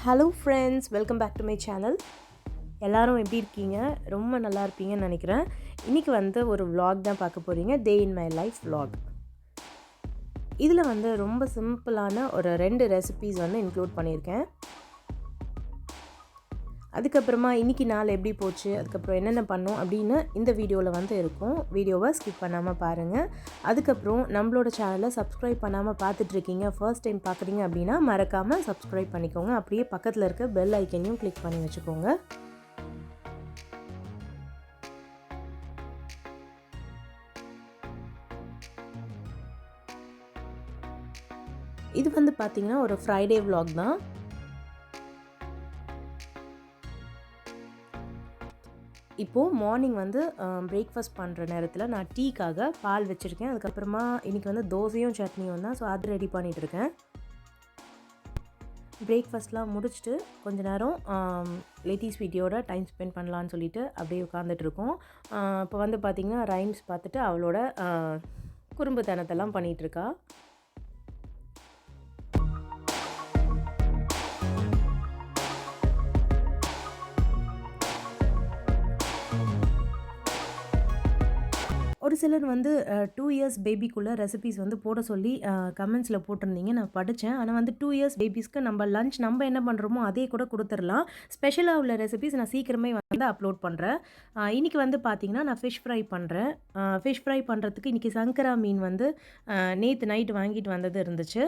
Hello friends, welcome back to my channel. எல்லோரும் எப்படி இருக்கீங்க? ரொம்ப நல்லா இருப்பீங்கன்னு நினைக்கிறேன். இன்றைக்கி ஒரு vlog தான் பார்க்க போகிறீங்க. டே இன் மை லைஃப் vlog. இதில் ரொம்ப சிம்பிளான ஒரு 2 ரெசிபீஸ் இன்க்ளூட் பண்ணியிருக்கேன். அதுக்கப்புறமா இன்றைக்கி நாள் எப்படி போச்சு, அதுக்கப்புறம் என்னென்ன பண்ணோம் அப்படின்னு இந்த வீடியோவில் இருக்கும். வீடியோவை ஸ்கிப் பண்ணாமல் பாருங்கள். அதுக்கப்புறம் நம்மளோட சேனலை சப்ஸ்கிரைப் பண்ணாமல் பார்த்துட்ருக்கீங்க, ஃபர்ஸ்ட் டைம் பார்க்குறீங்க அப்படின்னா மறக்காமல் சப்ஸ்கிரைப் பண்ணிக்கோங்க. அப்படியே பக்கத்தில் இருக்க பெல் ஐக்கனையும் கிளிக் பண்ணி வச்சுக்கோங்க. இது பார்த்திங்கன்னா ஒரு ஃப்ரைடே vlog தான். இப்போது மார்னிங் பிரேக்ஃபாஸ்ட் பண்ணுற நேரத்தில் நான் டீக்காக பால் வச்சுருக்கேன். அதுக்கப்புறமா இன்றைக்கி தோசையும் சட்னியும் தான், ஸோ அது ரெடி பண்ணிகிட்ருக்கேன். பிரேக்ஃபாஸ்ட்லாம் முடிச்சுட்டு கொஞ்ச நேரம் லேட்டீஸ் வீடியோட டைம் ஸ்பெண்ட் பண்ணலான்னு சொல்லிட்டு அப்படியே உட்காந்துட்ருக்கோம். இப்போ பார்த்திங்கன்னா ரைம்ஸ் பார்த்துட்டு அவளோட குறும்புத்தனத்தெல்லாம் பண்ணிகிட்ருக்கா. ஒரு சிலர் 2 இயர்ஸ் பேபிக்குள்ளே ரெசிபீஸ் போட சொல்லி கமெண்ட்ஸில் போட்டிருந்தீங்க. நான் படித்தேன். ஆனால் 2 இயர்ஸ் பேபிஸ்க்கு நம்ம லஞ்ச் நம்ம என்ன பண்ணுறோமோ அதே கூட கொடுத்துடலாம். ஸ்பெஷலாக உள்ள ரெசிபீஸ் நான் சீக்கிரமே அப்லோட் பண்ணுறேன். இன்றைக்கி பார்த்திங்கன்னா நான் ஃபிஷ் ஃப்ரை பண்ணுறேன். ஃபிஷ் ஃப்ரை பண்ணுறதுக்கு இன்றைக்கி சங்கரா மீன் நேற்று நைட்டு வாங்கிட்டு வந்தது இருந்துச்சு.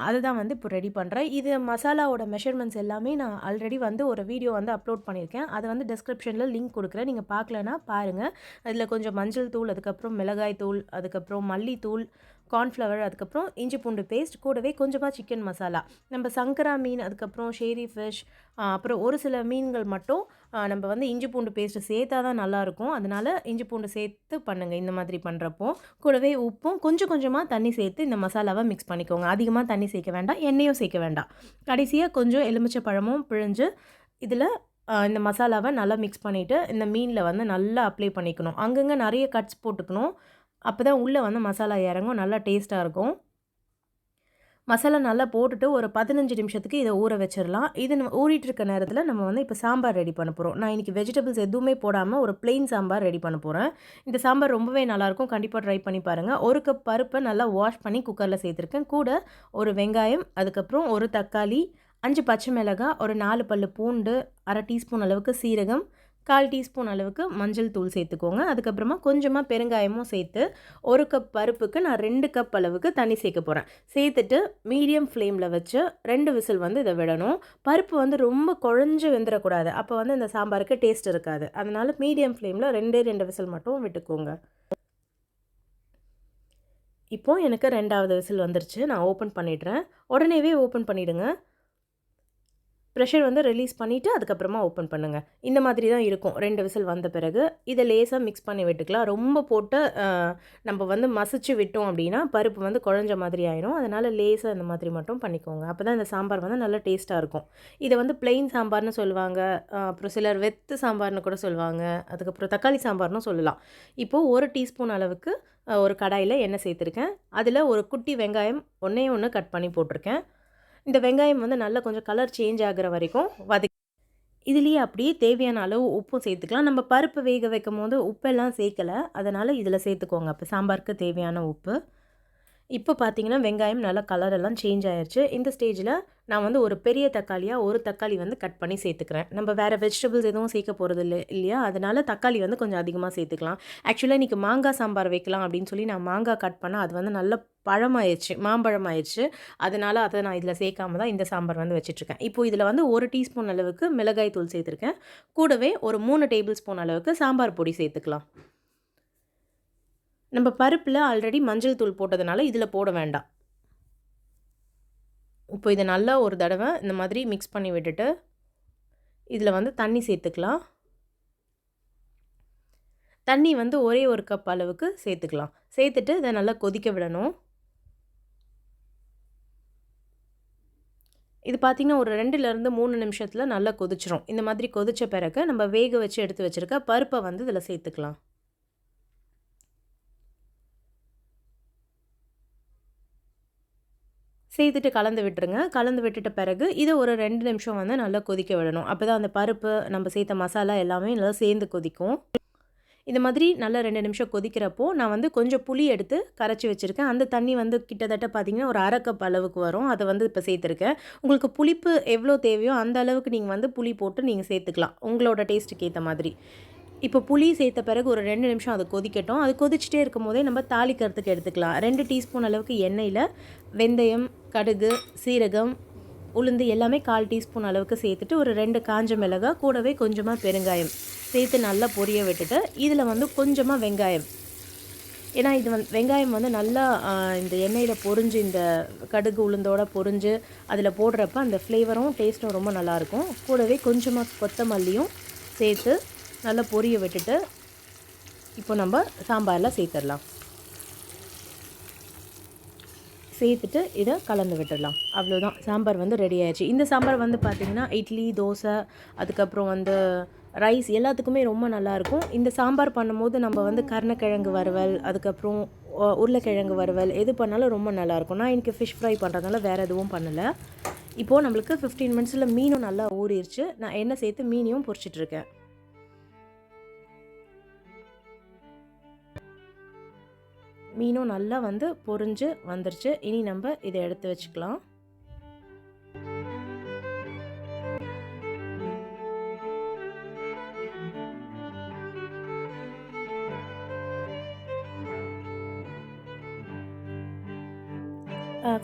அதை தான் இப்போ ரெடி பண்ணுறேன். இது மசாலாவோட மெஷர்மெண்ட்ஸ் எல்லாமே நான் ஆல்ரெடி ஒரு வீடியோ அப்லோட் பண்ணியிருக்கேன். அதை டிஸ்கிரிப்ஷனில் லிங்க் கொடுக்குறேன். நீங்கள் பார்க்கலன்னா பாருங்கள். அதில் கொஞ்சம் மஞ்சள் தூள், அதுக்கப்புறம் மிளகாய் தூள், அதுக்கப்புறம் மல்லித்தூள், கார்ன்ஃப்ளவர், அதுக்கப்புறம் இஞ்சி பூண்டு பேஸ்ட், கூடவே கொஞ்சமாக சிக்கன் மசாலா. நம்ம சங்கரா மீன், அதுக்கப்புறம் ஷேரி ஃபிஷ், அப்புறம் ஒரு சில மீன்கள் மட்டும் நம்ம இஞ்சி பூண்டு பேஸ்ட்டு சேர்த்தா தான் நல்லாயிருக்கும். அதனால் இஞ்சி பூண்டு சேர்த்து பண்ணுங்கள். இந்த மாதிரி பண்ணுறப்போ கூடவே உப்பும் கொஞ்சம் கொஞ்சமாக தண்ணி சேர்த்து இந்த மசாலாவை மிக்ஸ் பண்ணிக்கோங்க. அதிகமாக தண்ணி சேர்க்க வேண்டாம், எண்ணெயும் சேர்க்க வேண்டாம். கடைசியாக கொஞ்சம் எலுமிச்சை பழமும் பிழிஞ்சு இதில் இந்த மசாலாவை நல்லா மிக்ஸ் பண்ணிவிட்டு இந்த மீனில் நல்லா அப்ளை பண்ணிக்கணும். அங்கங்கே நிறைய கட்ஸ் போட்டுக்கணும். அப்போ தான் உள்ளே மசாலா இறங்கும், நல்லா டேஸ்ட்டாக இருக்கும். மசாலா நல்லா போட்டுட்டு ஒரு 15 நிமிஷத்துக்கு இதை ஊற வச்சிடலாம். இது ஊறிட்டு இருக்க நேரத்தில் நம்ம இப்போ சாம்பார் ரெடி பண்ண போகிறோம். நான் இன்றைக்கி வெஜிடபிள்ஸ் எதுவுமே போடாமல் ஒரு பிளெயின் சாம்பார் ரெடி பண்ண போகிறேன். இந்த சாம்பார் ரொம்பவே நல்லாயிருக்கும், கண்டிப்பாக ட்ரை பண்ணி பாருங்கள். 1 கப் பருப்பை நல்லா வாஷ் பண்ணி குக்கரில் சேர்த்துருக்கேன். கூட ஒரு வெங்காயம், அதுக்கப்புறம் ஒரு தக்காளி, 5 பச்சை மிளகாய், ஒரு 4 பல்லு பூண்டு, 1/2 டீஸ்பூன் அளவுக்கு சீரகம், 1/4 டீஸ்பூன் அளவுக்கு மஞ்சள் தூள் சேர்த்துக்கோங்க. அதுக்கப்புறமா கொஞ்சமாக பெருங்காயமும் சேர்த்து 1 கப் பருப்புக்கு நான் 2 கப் அளவுக்கு தண்ணி சேர்க்க போகிறேன். சேர்த்துட்டு மீடியம் ஃப்ளேமில் வச்சு 2 விசில் இதை விடணும். பருப்பு ரொம்ப குழஞ்சு வெந்துடக்கூடாது. அப்போ இந்த சாம்பாருக்கு டேஸ்ட் இருக்காது. அதனால் மீடியம் ஃப்ளேமில் 2 விசில் மட்டும் விட்டுக்கோங்க. இப்போது எனக்கு 2வது விசில் வந்துருச்சு. நான் ஓப்பன் பண்ணிடுறேன். உடனேவே ஓப்பன் பண்ணிவிடுங்க. ப்ரெஷர் ரிலீஸ் பண்ணிவிட்டு அதுக்கப்புறமா ஓப்பன் பண்ணுங்கள். இந்த மாதிரி தான் இருக்கும் 2 விசில் வந்த பிறகு. இதை லேசாக மிக்ஸ் பண்ணி விட்டுக்கலாம். ரொம்ப போட்டு நம்ம மசிச்சு விட்டோம் அப்படின்னா பருப்பு குழஞ்ச மாதிரி ஆயிடும். அதனால் லேசாக இந்த மாதிரி மட்டும் பண்ணிக்கோங்க. அப்போ தான் இந்த சாம்பார் நல்லா டேஸ்ட்டாக இருக்கும். இதை பிளெயின் சாம்பார்னு சொல்லுவாங்க, அப்புறம் சிலர் வெத்து சாம்பார்னு கூட சொல்லுவாங்க, அதுக்கப்புறம் தக்காளி சாம்பார்னு சொல்லலாம். இப்போது 1 டீஸ்பூன் அளவுக்கு ஒரு கடாயில் எண்ணெய் சேர்த்துருக்கேன். அதில் ஒரு குட்டி வெங்காயம் ஒன்று கட் பண்ணி போட்டிருக்கேன். இந்த வெங்காயம் நல்லா கொஞ்சம் கலர் சேஞ்ச் ஆகிற வரைக்கும் இதுலேயே அப்படியே தேவையான அளவு உப்பும் சேர்த்துக்கலாம். நம்ம பருப்பு வேக வைக்கும் போது உப்பெல்லாம் சேர்க்கலை, அதனால் இதில் சேர்த்துக்கோங்க அப்போ சாம்பாருக்கு தேவையான உப்பு. இப்போ பார்த்தீங்கன்னா வெங்காயம் நல்லா கலரெல்லாம் சேஞ்ச் ஆயிடுச்சு. இந்த ஸ்டேஜில் நான் ஒரு பெரிய தக்காளியாக ஒரு தக்காளி கட் பண்ணி சேர்த்துக்கிறேன். நம்ம வேறு வெஜிடபிள்ஸ் எதுவும் சேர்க்க போகிறது இல்லையா, அதனால் தக்காளி கொஞ்சம் அதிகமாக சேர்த்துக்கலாம். ஆக்சுவலாக இன்றைக்கி மாங்காய் சாம்பார் வைக்கலாம் அப்படின்னு சொல்லி நான் மாங்காய் கட் பண்ணால் அது நல்ல பழமாயிடுச்சு, மாம்பழம் ஆயிடுச்சு. அதனால் அதை நான் இதில் சேர்க்காம தான் இந்த சாம்பார் வச்சிட்ருக்கேன். இப்போது இதில் 1 டீஸ்பூன் அளவுக்கு மிளகாய் தூள் சேர்த்துருக்கேன். கூடவே ஒரு 3 டேபிள் ஸ்பூன் அளவுக்கு சாம்பார் பொடி சேர்த்துக்கலாம். நம்ம பருப்பில் ஆல்ரெடி மஞ்சள் தூள் போட்டதுனால இதில் போட வேண்டாம். இப்போ இதை நல்லா ஒரு தடவை இந்த மாதிரி மிக்ஸ் பண்ணி விட்டுட்டு இதில் தண்ணி சேர்த்துக்கலாம். தண்ணி ஒரே ஒரு கப் அளவுக்கு சேர்த்துக்கலாம். சேர்த்துட்டு இதை நல்லா கொதிக்க விடணும். இது பார்த்திங்கன்னா ஒரு 2லேருந்து 3 நிமிஷத்தில் நல்லா கொதிச்சிரும். இந்த மாதிரி கொதித்த பிறகு நம்ம வேக வச்சு எடுத்து வச்சுருக்க பருப்பை இதில் சேர்த்துக்கலாம். சேர்த்துட்டு கலந்து விட்டுருங்க. கலந்து விட்டுட்ட பிறகு இதை ஒரு 2 நிமிஷம் வந்து நல்லா கொதிக்க விடணும். அப்போ தான் அந்த பருப்பு நம்ம சேர்த்த மசாலா எல்லாமே நல்லா சேர்ந்து கொதிக்கும். இந்த மாதிரி நல்லா 2 நிமிஷம் கொதிக்கிறப்போ நான் வந்து கொஞ்சம் புளி எடுத்து கரைச்சி வச்சுருக்கேன். அந்த தண்ணி வந்து கிட்டத்தட்ட பார்த்திங்கன்னா ஒரு 1/2 கப் அளவுக்கு வரும். அதை வந்து இப்போ சேர்த்துருக்கேன். உங்களுக்கு புளிப்பு எவ்வளோ தேவையோ அந்த அளவுக்கு நீங்கள் வந்து புளி போட்டு நீங்கள் சேர்த்துக்கலாம், உங்களோட டேஸ்ட்டுக்கு ஏற்ற மாதிரி. இப்போ புளி சேர்த்த பிறகு ஒரு 2 நிமிஷம் அது கொதிக்கட்டும். அது கொதிச்சுட்டே இருக்கும் போதே நம்ம தாளிக்கிறதுக்கு எடுத்துக்கலாம். 2 டீஸ்பூன் அளவுக்கு எண்ணெயில் வெந்தயம், கடுகு, சீரகம், உளுந்து எல்லாமே 1/4 டீஸ்பூன் அளவுக்கு சேர்த்துட்டு ஒரு 2 காஞ்ச மிளகாய் கூடவே கொஞ்சமாக பெருங்காயம் சேர்த்து நல்லா பொரிய விட்டுட்டு இதில் வந்து கொஞ்சமாக வெங்காயம், ஏன்னா இது வெங்காயம் வந்து நல்லா இந்த எண்ணெயில் பொரிஞ்சு இந்த கடுகு உளுந்தோடு பொரிஞ்சு அதில் போடுறப்ப அந்த ஃப்ளேவரும் டேஸ்ட்டும் ரொம்ப நல்லாயிருக்கும். கூடவே கொஞ்சமாக கொத்தமல்லியும் சேர்த்து நல்லா பொரிய விட்டுட்டு இப்போ நம்ம சாம்பாரில் சேர்த்துடலாம். சேர்த்துட்டு இதை கலந்து விட்டுடலாம். அவ்வளோதான், சாம்பார் வந்து ரெடி ஆயிடுச்சு. இந்த சாம்பார் வந்து பார்த்திங்கன்னா இட்லி, தோசை, அதுக்கப்புறம் வந்து ரைஸ் எல்லாத்துக்குமே ரொம்ப நல்லாயிருக்கும். இந்த சாம்பார் பண்ணும்போது நம்ம வந்து கருணக்கிழங்கு வறுவல், அதுக்கப்புறம் உருளைக்கிழங்கு வறுவல் எது பண்ணாலும் ரொம்ப நல்லாயிருக்கும். நான் இன்றைக்கி ஃபிஷ் ஃப்ரை பண்ணுறதுனால வேறு எதுவும் பண்ணலை. இப்போது நம்மளுக்கு 15 மினிட்ஸில் மீனும் நல்லா ஊறிடுச்சு. நான் எண்ணெய் சேர்த்து மீனையும் பொரிச்சிட்ருக்கேன். மீனும் நல்லா வந்து பொரிஞ்சு வந்துருச்சு. இனி நம்ம இதை எடுத்து வச்சுக்கலாம்.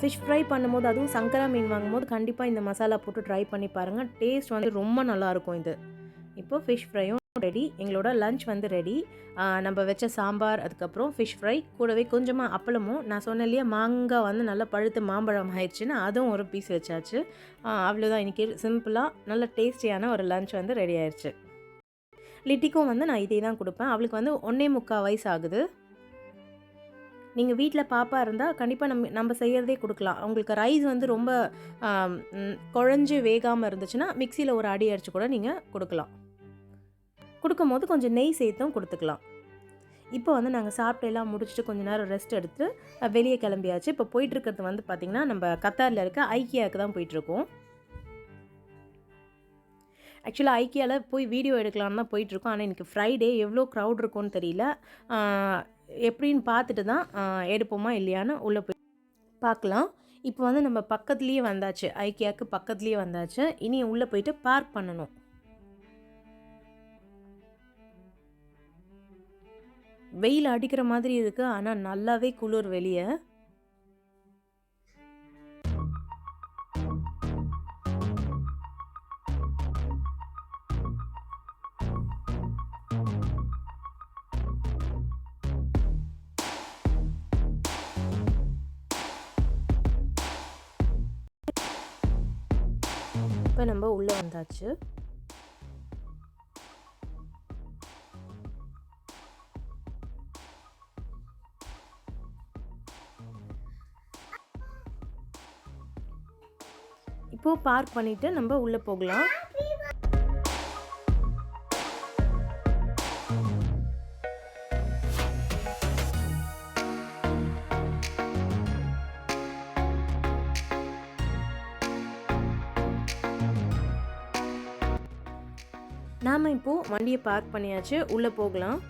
ஃபிஷ் ஃப்ரை பண்ணும்போது, அதுவும் சங்கரா மீன் வாங்கும்போது கண்டிப்பாக இந்த மசாலா போட்டு ட்ரை பண்ணி பாருங்கள். டேஸ்ட் வந்து ரொம்ப நல்லாயிருக்கும் இது. இப்போது ஃபிஷ் ஃப்ரையும் ரெடி. எங்களோட லன்ச் வந்து ரெடி. நம்ம வச்ச சாம்பார், அதுக்கப்புறம் ஃபிஷ் ஃப்ரை, கூடவே கொஞ்சமாக அப்பளமும், நான் சொன்னேன் இல்லையா மாங்காய் வந்து நல்லா பழுத்து மாம்பழம் ஆயிடுச்சுன்னு அதுவும் ஒரு பீஸ் வச்சாச்சு. அவ்வளோதான், இன்றைக்கி சிம்பிளாக நல்ல டேஸ்டியான ஒரு லன்ச் வந்து ரெடி ஆயிடுச்சு. லிட்டிக்கும் வந்து நான் இதே தான் கொடுப்பேன். அவளுக்கு வந்து 1.25 வயசு ஆகுது. நீங்கள் வீட்டில் பாப்பா இருந்தால் கண்டிப்பாக நம்ம செய்கிறதே கொடுக்கலாம். அவங்களுக்கு ரைஸ் வந்து ரொம்ப குழஞ்சி வேகாமல் இருந்துச்சுன்னா மிக்சியில் ஒரு அடி அடித்து கூட நீங்கள் கொடுக்கலாம். கொடுக்கும்போது கொஞ்சம் நெய் சேர்த்தும் கொடுத்துக்கலாம். இப்போ வந்து நாங்கள் சாப்பிட்டு எல்லாம் முடிச்சுட்டு கொஞ்சம் நேரம் ரெஸ்ட் எடுத்து வெளியே கிளம்பியாச்சு. இப்போ போயிட்டுருக்கிறது வந்து பார்த்திங்கன்னா நம்ம கத்தாரில் இருக்க ஐக்கியாவுக்கு தான் போயிட்டுருக்கோம். ஆக்சுவலாக ஐக்கியாவில் போய் வீடியோ எடுக்கலான்னு தான் போயிட்டுருக்கோம். ஆனால் இன்றைக்கி ஃப்ரைடே, எவ்வளோ க்ரௌட் இருக்கும்னு தெரியல. எப்படின்னு பார்த்துட்டு தான் எடுப்போமா இல்லையான்னு உள்ளே போய் பார்க்கலாம். இப்போ வந்து நம்ம பக்கத்துலேயே வந்தாச்சு, ஐக்கியாவுக்கு பக்கத்துலேயே வந்தாச்சு. இனி உள்ளே போயிட்டு பார்க் பண்ணணும். வெயில் அடிக்கிற மாதிரி இருக்குது, ஆனால் நல்லாவே குளிர் வெளியே. இப்போ நம்ம உள்ளே வந்தாச்சு. இப்போ பார்க் பண்ணிட்டு நம்ம உள்ளே போகலாம். நாம இப்போ வண்டியை பார்க் பண்ணியாச்சு, உள்ளே போகலாம்.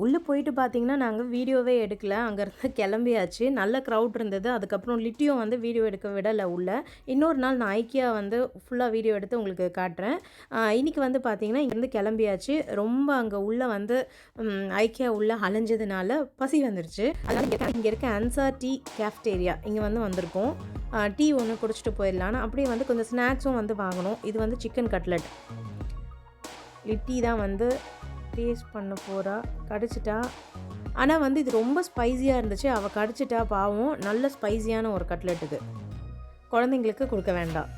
உள்ளே போயிட்டு பார்த்தீங்கன்னா நாங்கள் வீடியோவே எடுக்கல, அங்கேருந்து கிளம்பியாச்சு. நல்ல க்ரௌட் இருந்தது. அதுக்கப்புறம் லிட்டியும் வந்து வீடியோ எடுக்க விடலை உள்ளே. இன்னொரு நாள் நான் ஐக்கியா வந்து ஃபுல்லாக வீடியோ எடுத்து உங்களுக்கு காட்டுறேன். இன்றைக்கி வந்து பார்த்திங்கன்னா இங்கேருந்து கிளம்பியாச்சு. ரொம்ப அங்கே உள்ளே வந்து ஐக்கியா உள்ளே அலைஞ்சதுனால பசி வந்துருச்சு. அதனால் இங்கே இருக்க அன்சார் டீ கேஃப்டேரியா இங்கே வந்து வந்திருக்கோம். டீ ஒன்று குடிச்சிட்டு போயிடலான்னு அப்படியே வந்து கொஞ்சம் ஸ்நாக்ஸும் வந்து வாங்கணும். இது வந்து சிக்கன் கட்லட். லிட்டி தான் வந்து டேஸ்ட் பண்ண போகிறா, கடிச்சிட்டா. ஆனால் வந்து இது ரொம்ப ஸ்பைஸியாக இருந்துச்சு, அவள் கடிச்சிட்டா பாவம். நல்ல ஸ்பைஸியான ஒரு கட்லெட் இது, குழந்தைங்களுக்கு கொடுக்க வேண்டாம்.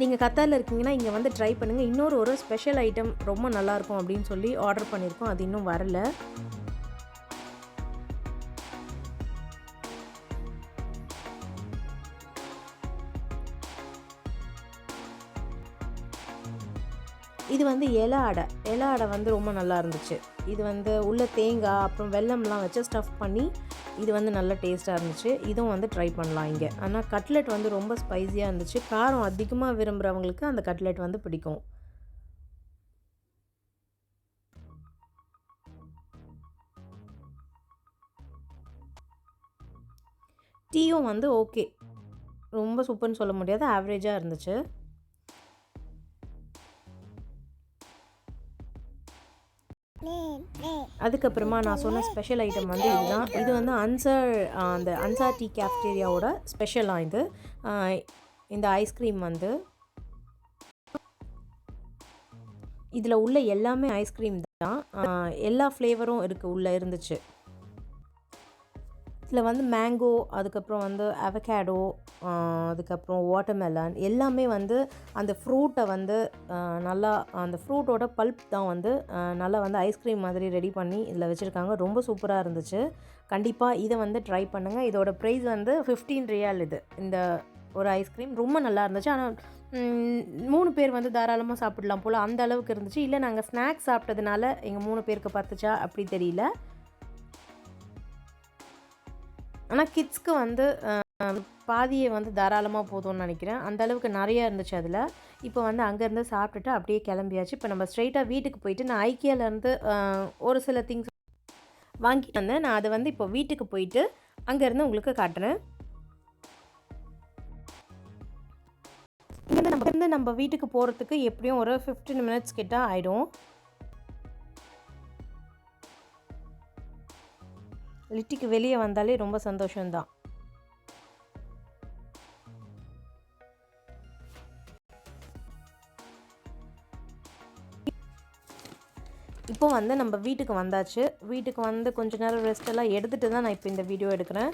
நீங்கள் கத்தாரில் இருக்கீங்கன்னா இங்கே வந்து ட்ரை பண்ணுங்கள். இன்னொரு ஒரு ஸ்பெஷல் ஐட்டம் ரொம்ப நல்லாயிருக்கும் அப்படின்னு சொல்லி ஆர்டர் பண்ணியிருக்கோம், அது இன்னும் வரல. இது வந்து இலை அடை வந்து ரொம்ப நல்லா இருந்துச்சு. இது வந்து உள்ள தேங்காய் அப்புறம் வெல்லம்லாம் வச்சு ஸ்டஃப் பண்ணி இது வந்து நல்ல டேஸ்ட்டாக இருந்துச்சு. இதுவும் வந்து ட்ரை பண்ணலாம் இங்கே. ஆனால் கட்லெட் வந்து ரொம்ப ஸ்பைஸியாக இருந்துச்சு. காரம் அதிகமாக விரும்புகிறவங்களுக்கு அந்த கட்லெட் வந்து பிடிக்கும். டீயும் வந்து ஓகே, ரொம்ப சூப்பர்னு சொல்ல முடியாது, ஆவரேஜாக இருந்துச்சு. அதுக்கப்புறமா நான் சொன்ன ஸ்பெஷல் ஐட்டம் வந்து இதுதான். இது வந்து அந்த அன்சார் டீ கேஃப்டேரியாவோட ஸ்பெஷலாக இது. இந்த ஐஸ்கிரீம் வந்து இதில் உள்ள எல்லாமே ஐஸ்கிரீம் தான். எல்லா ஃப்ளேவரும் இருக்குது, உள்ளே இருந்துச்சு. இதில் வந்து மேங்கோ, அதுக்கப்புறம் வந்து அவகேடோ, அதுக்கப்புறம் வாட்டர்மெலன் எல்லாமே வந்து அந்த ஃப்ரூட்டை வந்து நல்லா அந்த ஃப்ரூட்டோட பல்ப் தான் வந்து நல்லா வந்து ஐஸ்கிரீம் மாதிரி ரெடி பண்ணி இதில் வச்சுருக்காங்க. ரொம்ப சூப்பராக இருந்துச்சு. கண்டிப்பாக இதை வந்து ட்ரை பண்ணுங்கள். இதோட ப்ரைஸ் வந்து 15 ரியால். இந்த ஒரு ஐஸ்கிரீம் ரொம்ப நல்லா இருந்துச்சு. ஆனால் 3 பேர் வந்து தாராளமாக சாப்பிடலாம் போல், அந்த அளவுக்கு இருந்துச்சு. இல்லை நாங்கள் ஸ்நாக்ஸ் சாப்பிட்டதுனால எங்கள் 3 பேருக்கு பத்துச்சா அப்படி தெரியல. ஆனால் கிட்ஸ்க்கு வந்து பாதியை வந்து தாராளமாக போதும்னு நினைக்கிறேன். அந்தளவுக்கு நிறையா இருந்துச்சு அதில். இப்போ வந்து அங்கேருந்து சாப்பிட்டுட்டு அப்படியே கிளம்பியாச்சு. இப்போ நம்ம ஸ்ட்ரெயிட்டாக வீட்டுக்கு போயிட்டு நான் ஐக்கியாவிலேருந்து ஒரு சில திங்ஸ் வாங்கிட்டு வந்தேன். நான் அதை வந்து இப்போ வீட்டுக்கு போயிட்டு அங்கேருந்து உங்களுக்கு காட்டுறேன். இங்கேருந்து நம்ம வீட்டுக்கு போகிறதுக்கு எப்படியும் ஒரு 15 மினிட்ஸ் கிட்ட ஆகிடும். லிட்டிக்கு வெளியே வந்தாலே ரொம்ப சந்தோஷம்தான். இப்போ வந்து நம்ம வீட்டுக்கு வந்தாச்சு. வீட்டுக்கு வந்து கொஞ்ச நேரம் ரெஸ்ட் எல்லாம் எடுத்துகிட்டு தான் நான் இப்போ இந்த வீடியோ எடுக்கிறேன்.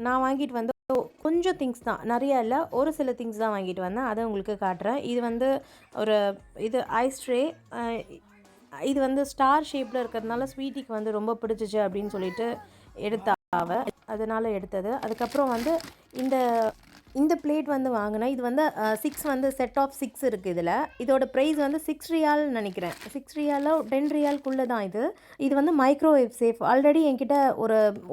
நான் வாங்கிட்டு வந்து கொஞ்சம் திங்ஸ் தான், நிறையா இல்லை, ஒரு சில திங்ஸ் தான் வாங்கிட்டு வந்தேன். அதை உங்களுக்கு காட்டுறேன். இது வந்து இது ஐஸ் ட்ரே. இது வந்து ஸ்டார் ஷேப்பில் இருக்கிறதுனால ஸ்வீட்டிக்கு வந்து ரொம்ப பிடிச்சிச்சு அப்படின்னு சொல்லிட்டு எடுத்தாவ, அதனால் எடுத்தது. அதுக்கப்புறம் வந்து இந்த பிளேட் வந்து வாங்கினேன். இது வந்து 6 வந்து செட் ஆஃப் 6 இருக்குது இதில். இதோட ப்ரைஸ் வந்து 6 ரியால்னு நினைக்கிறேன். 6 ரியாலோ 10 ரியால்குள்ளே தான் இது வந்து மைக்ரோவேவ் சேஃப். ஆல்ரெடி என்கிட்ட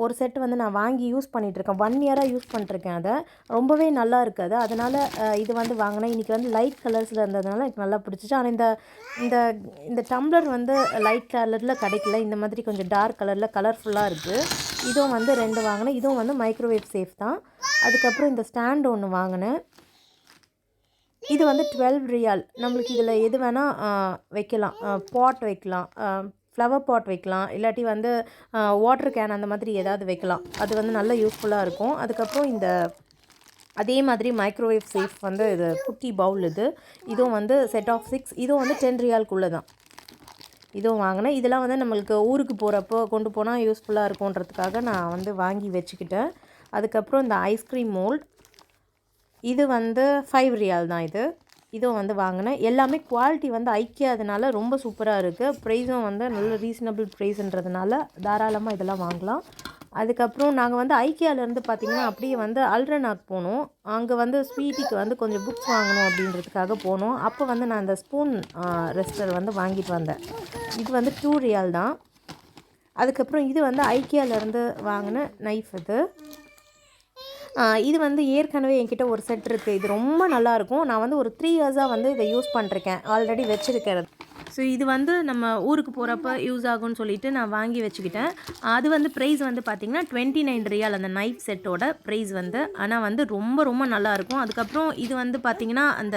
ஒரு செட் வந்து நான் வாங்கி யூஸ் பண்ணிகிட்ருக்கேன். 1 இயராக யூஸ் பண்ணிட்டுருக்கேன். அதை ரொம்பவே நல்லா இருக்குது. அதனால் இது வந்து வாங்கினேன். இன்றைக்கி வந்து லைட் கலர்ஸில் இருந்ததுனால எனக்கு நல்லா பிடிச்சிச்சு. ஆனால் இந்த டம்ளர் வந்து லைட் கலரில் கிடைக்கல. இந்த மாதிரி கொஞ்சம் டார்க் கலரில் கலர்ஃபுல்லாக இருக்குது. இதுவும் வந்து 2 வாங்கினேன். இதுவும் வந்து மைக்ரோவேவ் சேஃப் தான். அதுக்கப்புறம் இந்த ஸ்டாண்ட் ஒன்று வாங்கினேன். இது வந்து 12 ரியால். நம்மளுக்கு இதில் எது வேணால் வைக்கலாம். பாட் வைக்கலாம், ஃப்ளவர் பாட் வைக்கலாம், இல்லாட்டி வந்து வாட்டர் கேன் அந்த மாதிரி ஏதாவது வைக்கலாம். அது வந்து நல்ல யூஸ்ஃபுல்லாக இருக்கும். அதுக்கப்புறம் அதே மாதிரி மைக்ரோவேவ் சேஃப் வந்து இது குட்டி பவுல். இதுவும் வந்து செட் ஆஃப் 6. இதுவும் வந்து 10 ரியால்குள்ளே தான். இதுவும் வாங்கினேன். இதெல்லாம் வந்து நம்மளுக்கு ஊருக்கு போகிறப்போ கொண்டு போனால் யூஸ்ஃபுல்லாக இருக்குன்றதுக்காக நான் வந்து வாங்கி வச்சுக்கிட்டேன். அதுக்கப்புறம் இந்த ஐஸ்கிரீம் மோல்ட், இது வந்து 5 ரியால் தான். இதுவும் வந்து வாங்கினேன். எல்லாமே குவாலிட்டி வந்து ஐக்கியாதனால ரொம்ப சூப்பராக இருக்குது. ப்ரைஸும் வந்து நல்ல ரீசனபிள் ப்ரைஸுன்றதுனால தாராளமாக இதெல்லாம் வாங்கலாம். அதுக்கப்புறம் நாங்கள் வந்து ஐக்கியாவிலேருந்து பார்த்திங்கன்னா அப்படியே வந்து அல்ரனாக் போனோம். அங்கே வந்து ஸ்வீட்டிக்கு வந்து கொஞ்சம் புக்ஸ் வாங்கணும் அப்படின்றதுக்காக போனோம். அப்போ வந்து நான் அந்த ஸ்பூன் ரெஸ்டர் வந்து வாங்கிட்டு வந்தேன். இது வந்து 2 ரியால் தான். அதுக்கப்புறம் இது வந்து ஐக்கியாவிலேருந்து வாங்கின நைஃப். இது வந்து ஏற்கனவே என்கிட்ட ஒரு செட் இருக்குது. இது ரொம்ப நல்லாயிருக்கும். நான் வந்து ஒரு 3 இயர்ஸாக வந்து இதை யூஸ் பண்ணிருக்கேன், ஆல்ரெடி வச்சுருக்கிறது. ஸோ இது வந்து நம்ம ஊருக்கு போகிறப்ப யூஸ் ஆகும்னு சொல்லிவிட்டு நான் வாங்கி வச்சுக்கிட்டேன். அது வந்து ப்ரைஸ் வந்து பார்த்திங்கன்னா 29 ரியால் அந்த நைஃப் செட்டோட ப்ரைஸ் வந்து. ஆனால் வந்து ரொம்ப ரொம்ப நல்லாயிருக்கும். அதுக்கப்புறம் இது வந்து பார்த்திங்கன்னா அந்த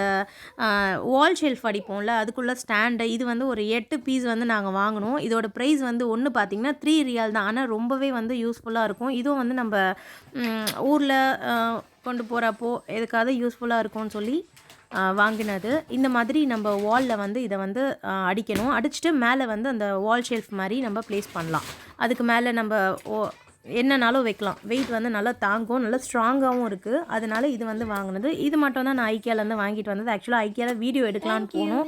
வால் ஷெல்ஃப் அடிப்போம்ல, அதுக்குள்ளே ஸ்டாண்டு. இது வந்து ஒரு 8 பீஸ் வந்து நாங்கள் வாங்கினோம். இதோட ப்ரைஸ் வந்து ஒன்று பார்த்திங்கன்னா 3 ரியால் தான். ஆனால் ரொம்பவே வந்து யூஸ்ஃபுல்லாக இருக்கும். இதுவும் வந்து நம்ம ஊரில் கொண்டு போகிறப்போ எதுக்காவது யூஸ்ஃபுல்லாக இருக்கும்னு சொல்லி வாங்கினது. இந்த மாதிரி நம்ம வாலில் வந்து இதை வந்து அடிக்கணும். அடிச்சுட்டு மேலே வந்து அந்த வால் ஷெல்ஃப் மாதிரி நம்ம ப்ளேஸ் பண்ணலாம். அதுக்கு மேலே நம்ம என்னன்னாலும் வைக்கலாம். வெயிட் வந்து நல்லா தாங்கும், நல்லா ஸ்ட்ராங்காகவும் இருக்குது. அதனால் இது வந்து வாங்கினது. இது மட்டும் தான் நான் ஐக்கியாவிலேருந்து வாங்கிட்டு வந்தது. ஆக்சுவலாக ஐக்கியாவில் வீடியோ எடுக்கலான்னு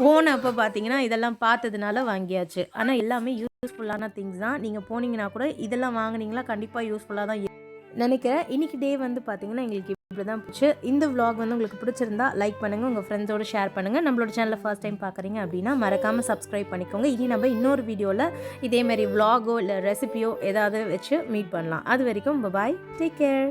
போனப்போ பார்த்தீங்கன்னா இதெல்லாம் பார்த்ததுனால வாங்கியாச்சு. ஆனால் எல்லாமே யூஸ்ஃபுல்லான திங்ஸ் தான். நீங்கள் போனீங்கன்னா கூட இதெல்லாம் வாங்கினீங்களா கண்டிப்பாக யூஸ்ஃபுல்லாக தான் நினைக்கிறேன். இன்றைக்கி டே வந்து பார்த்திங்கன்னா எங்களுக்கு இப்படி தான் போச்சு. இந்த vlog வந்து உங்களுக்கு பிடிச்சிருந்தா லைக் பண்ணுங்கள், உங்கள் ஃப்ரெண்ட்ஸோடு ஷேர் பண்ணுங்கள். நம்மளோட சேனலை ஃபர்ஸ்ட் டைம் பார்க்குறீங்க அப்படின்னா மறக்காமல் சப்ஸ்கிரைப் பண்ணிக்கோங்க. இனி நம்ம இன்னொரு வீடியோவில் இதேமாரி vlogஓ இல்லை ரெசிபியோ ஏதாவது வச்சு மீட் பண்ணலாம். அது வரைக்கும் பாய், டேக் கேர்.